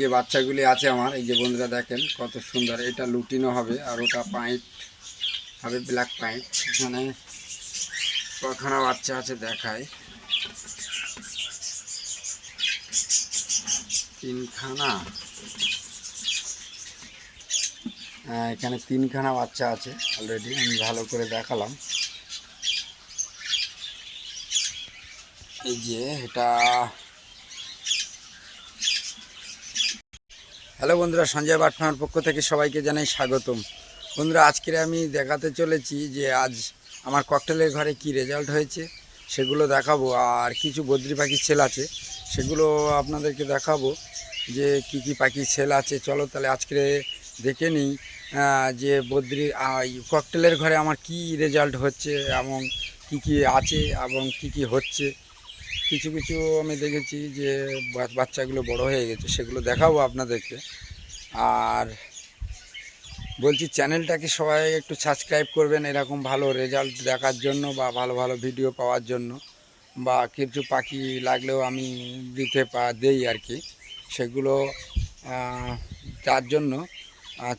যে বাচ্চাগুলি আছে আমার, এই যে বন্ধুরা দেখেন কত সুন্দর। এটা লুটিনো হবে আর ওটা পাইট হবে, ব্ল্যাক পাইট। এখানে কখানা বাচ্চা আছে দেখায়, তিনখানা। এখানে তিনখানা বাচ্চা আছে অলরেডি, আমি ভালো করে দেখালাম। এই যে এটা। হ্যালো বন্ধুরা, সঞ্জয় বার্ড ফার্মের পক্ষ থেকে সবাইকে জানাই স্বাগতম। বন্ধুরা, আজকে আমি দেখাতে চলেছি যে আজ আমার ককটেলের ঘরে কি রেজাল্ট হয়েছে সেগুলো দেখাবো। আর কিছু বদ্রি পাখির সেল আছে, সেগুলো আপনাদেরকে দেখাবো যে কি কি পাখির সেল আছে। চলো তাহলে আজকে দেখে নিই যে বদ্রি ককটেলের ঘরে আমার কি রেজাল্ট হচ্ছে এবং কি কি আছে এবং কি কি হচ্ছে। কিছু কিছু আমি দেখেছি যে বাচ্চাগুলো বড় হয়ে গেছে, সেগুলো দেখাবো আপনাদেরকে। আর বলছি, চ্যানেলটাকে সবাই একটু সাবস্ক্রাইব করবেন এরকম ভালো রেজাল্ট দেখার জন্য বা ভালো ভালো ভিডিও পাওয়ার জন্য। বা কিছু পাখি লাগলেও আমি দেই আর কি, সেগুলো তার জন্য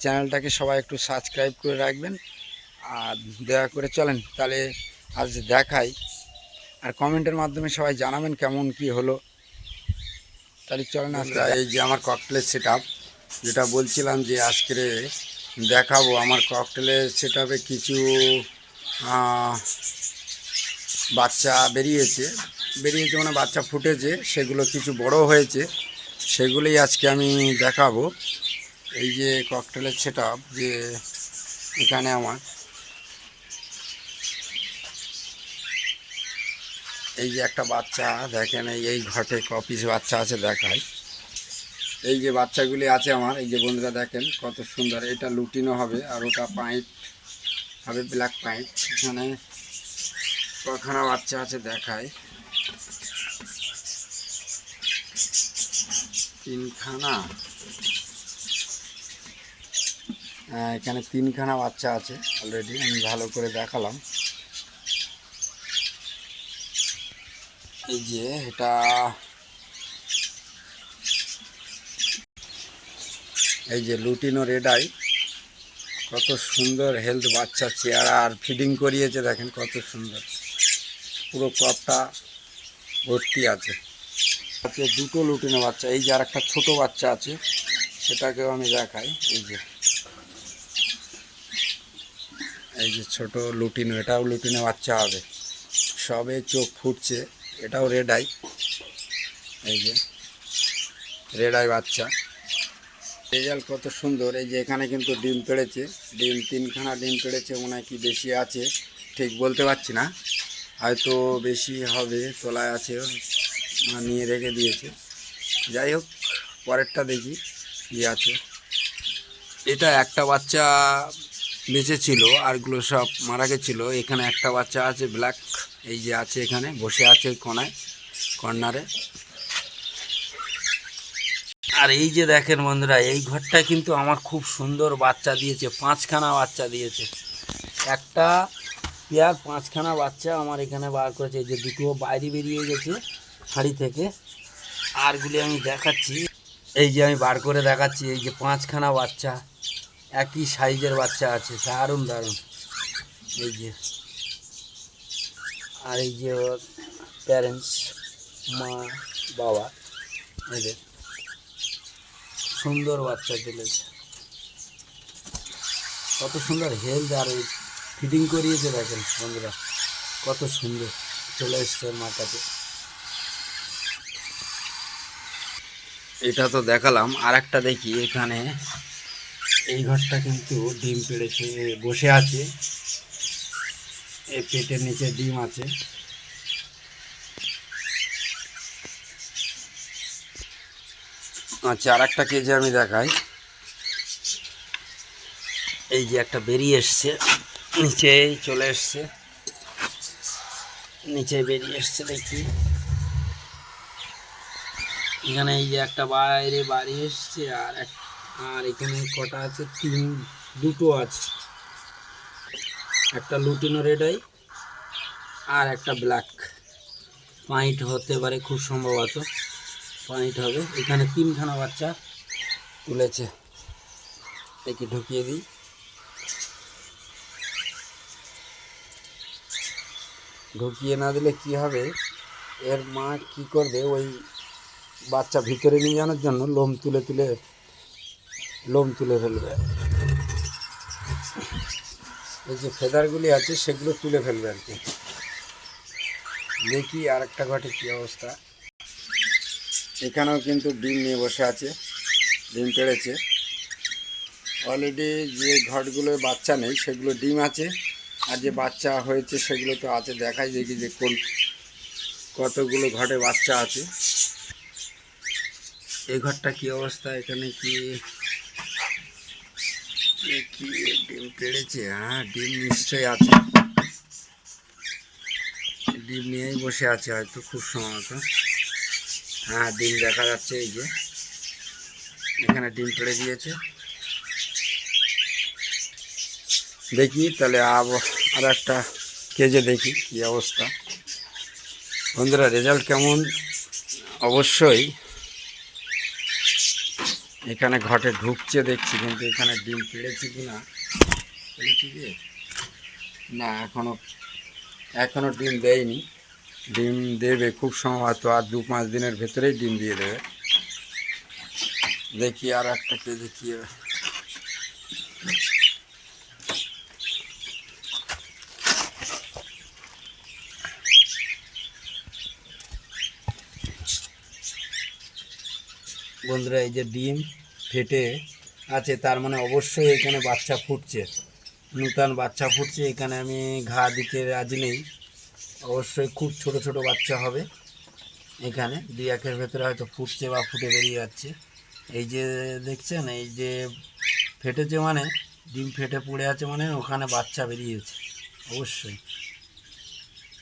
চ্যানেলটাকে সবাই একটু সাবস্ক্রাইব করে রাখবেন। আর দয়া করে চলেন তাহলে আজ দেখাই, আর কমেন্টের মাধ্যমে সবাই জানাবেন কেমন কি হলো। তাহলে চলেন আজকে। এই যে আমার ককটেলের সেট আপ, যেটা বলছিলাম যে আজকে দেখাবো। আমার ককটেলের সেট আপে কিছু বাচ্চা বেরিয়েছে মানে বাচ্চা ফুটেছে, সেগুলো কিছু বড় হয়েছে, সেগুলোই আজকে আমি দেখাবো। এই যে ককটেলের সেট আপ, যে এখানে আমার এই যে একটা বাচ্চা দেখেন, এই ঘটে কপিস বাচ্চা আছে দেখায়। এই যে বাচ্চাগুলি আছে আমার, এই যে বন্ধুরা দেখেন কত সুন্দর। এটা লুটিনো হবে আর ওটা পাইট হবে, ব্ল্যাক পাইট। এখানে কখানা বাচ্চা আছে দেখায়, তিনখানা। এখানে তিনখানা বাচ্চা আছে অলরেডি, আমি ভালো করে দেখালাম। এই যে এটা। এই যে লুটিনো রেড আই, কত সুন্দর হেলথ বাচ্চা, চেয়ারা আর ফিডিং করিয়েছে দেখেন কত সুন্দর, পুরো কপটা ভর্তি আছে। দুটো লুটিনো বাচ্চা। এই যে আর একটা ছোটো বাচ্চা আছে, সেটাকেও আমি দেখাই। এই যে ছোট লুটিনো, এটাও লুটিনো বাচ্চা হবে, সবে চোখ ফুটছে। এটাও রেড আই, এই যে রেড আই বাচ্চা। রেজাল্ট কত সুন্দর। এই যে এখানে কিন্তু ডিম পেড়েছে, তিনখানা ডিম পেড়েছে, মনে হয় কি বেশি আছে ঠিক বলতে পারছি না, হয়তো বেশি হবে, তোলায় আছে, নিয়ে রেখে দিয়েছে। যাই হোক, পরেরটা দেখি কি আছে। এটা একটা বাচ্চা বেঁচে ছিল, আরগুলো সব মারা গেছিলো। এখানে একটা বাচ্চা আছে ব্ল্যাক, এই যে আছে এখানে বসে আছে কোনায়, কর্নারে। আর এই যে দেখেন বন্ধুরা, এই ঘরটা কিন্তু আমার খুব সুন্দর বাচ্চা দিয়েছে, 5খানা বাচ্চা দিয়েছে। একটা পেয়ার 5খানা বাচ্চা আমার এখানে বার করেছে। এই যে দুটো বাইরে বেরিয়ে গেছে হাঁড়ি থেকে, আরগুলি আমি দেখাচ্ছি। এই যে আমি বার করে দেখাচ্ছি, এই যে 5খানা বাচ্চা, একই সাইজের বাচ্চা আছে, দারুণ দারুণ। এই যে, আর এই যে প্যারেন্টস, মা বাবা, এদের সুন্দর বাচ্চা তুলেছে, কত সুন্দর হেলথ। আর ফিডিং করিয়েছে দেখেন বন্ধুরা, কত সুন্দর চলে এসছে মাথাতে। এটা তো দেখালাম, আর একটা দেখি। এখানে এই ঘরটা কিন্তু ডিম পেড়েছে, বসে আছে, এই পেটের নিচে ডিম আছে। আচ্ছা, আর একটা কেজি আমি দেখাই। এই যে একটা বেরিয়ে এসছে, নিচেই চলে এসছে, নিচে বেরিয়ে এসছে দেখি। এখানে এই যে একটা বাইরে বাড়ি এসছে, আর এখানে কটা আছে, দুটো আছে, একটা লুটিনো রেড আই আর একটা ব্ল্যাক পাইট হতে পারে, খুব সম্ভবত পাইট হবে। এখানে 3খানা বাচ্চা তুলেছে, একে ঢুকিয়ে দিই। ঢুকিয়ে না দিলে কি হবে, এর মা কি করবে, ওই বাচ্চা ভিতরে নিয়ে যাওয়ার জন্য লোম তুলে ফেলবে। এই যে ফেদারগুলি আছে সেগুলো তুলে ফেলবে আর কি। দেখি আর একটা ঘটে কী অবস্থা। এখানেও কিন্তু ডিম নিয়ে বসে আছে, ডিম পেড়েছে অলরেডি। যে ঘটগুলোয় বাচ্চা নেই সেগুলো ডিম আছে, আর যে বাচ্চা হয়েছে সেগুলো তো আছে। দেখাই দেখি যে কতগুলো ঘটে বাচ্চা আছে। এই ঘরটা কি অবস্থা, এখানে কি ডিম পেড়েছে? হ্যাঁ, ডিম নিশ্চয়ই আছে, ডিম নিয়েই বসে আছে হয়তো খুব সম্ভবত। হ্যাঁ, ডিম দেখা যাচ্ছে, এই যে এখানে ডিম পেড়ে দিয়েছে। দেখি তাহলে আর একটা কেজে দেখি কী অবস্থা। বন্ধুরা, রেজাল্ট কেমন অবশ্যই। এখানে ঘটে ঢুকছে দেখছি, কিন্তু এখানে ডিম পেড়েছে কি না, পেড়েছি কি না এখনও ডিম দেয়নি। ডিম দেবে খুব সম্ভবত, আর 2-5 দিনের ভেতরেই ডিম দিয়ে দেবে। দেখি আর একটা কেজি কি। বন্ধুরা, এই যে ডিম ফেটে আছে, তার মানে অবশ্যই এখানে বাচ্চা ফুটছে, নূতন বাচ্চা ফুটছে। এখানে আমি ঘা দিতে রাজি নেই, অবশ্যই খুব ছোট ছোট বাচ্চা হবে। এখানে 2-1-এর ভেতরে হয়তো ফুটছে বা ফুটে বেরিয়ে যাচ্ছে। এই যে দেখছেন, এই যে ফেটেছে মানে ডিম ফেটে পড়ে আছে, মানে ওখানে বাচ্চা বেরিয়েছে অবশ্যই।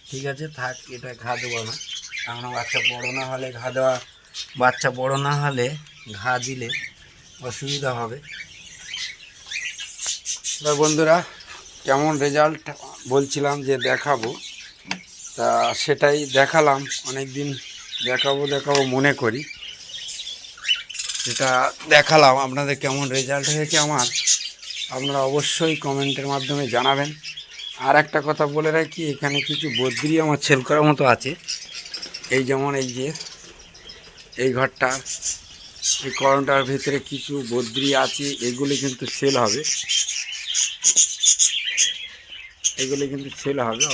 ঠিক আছে, থাক, এটা ঘা দেবো না, কারণ বাচ্চা বড় না হলে ঘা দিলে অসুবিধা হবে। বন্ধুরা, কেমন রেজাল্ট বলছিলাম যে দেখাবো, তা সেটাই দেখালাম। অনেক দিন দেখাবো মনে করি, সেটা দেখালাম। আপনাদের কেমন রেজাল্ট হয়েছে আপনারা অবশ্যই কমেন্টের মাধ্যমে জানাবেন। আর একটা কথা বলে রাখি, এখানে কিছু বদ্রি আমার সেল করার মতো আছে। এই যেমন এই যে এই ঘরটা, এই কর্নটার ভিতরে কিছু বদ্রি আছে, এগুলি কিন্তু সেল হবে,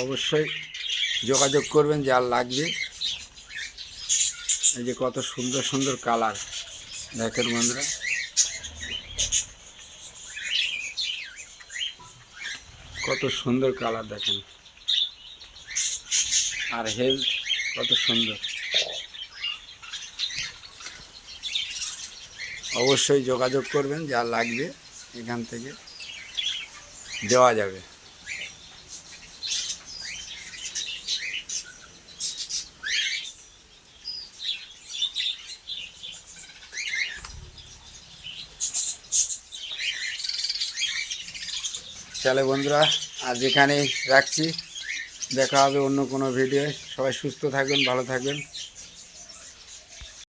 অবশ্যই যোগাযোগ করবেন যার লাগবে। এই যে কত সুন্দর সুন্দর কালার দেখেন বন্ধুরা, কত সুন্দর কালার দেখেন, আর হেলথ কত সুন্দর। অবশ্যই যোগাযোগ করবেন, যা লাগবে এখান থেকে দেওয়া যাবে। চলে বন্ধুরা, আজ এখানেই রাখছি, দেখা হবে অন্য কোনো ভিডিও। সবাই সুস্থ থাকবেন, ভালো থাকবেন।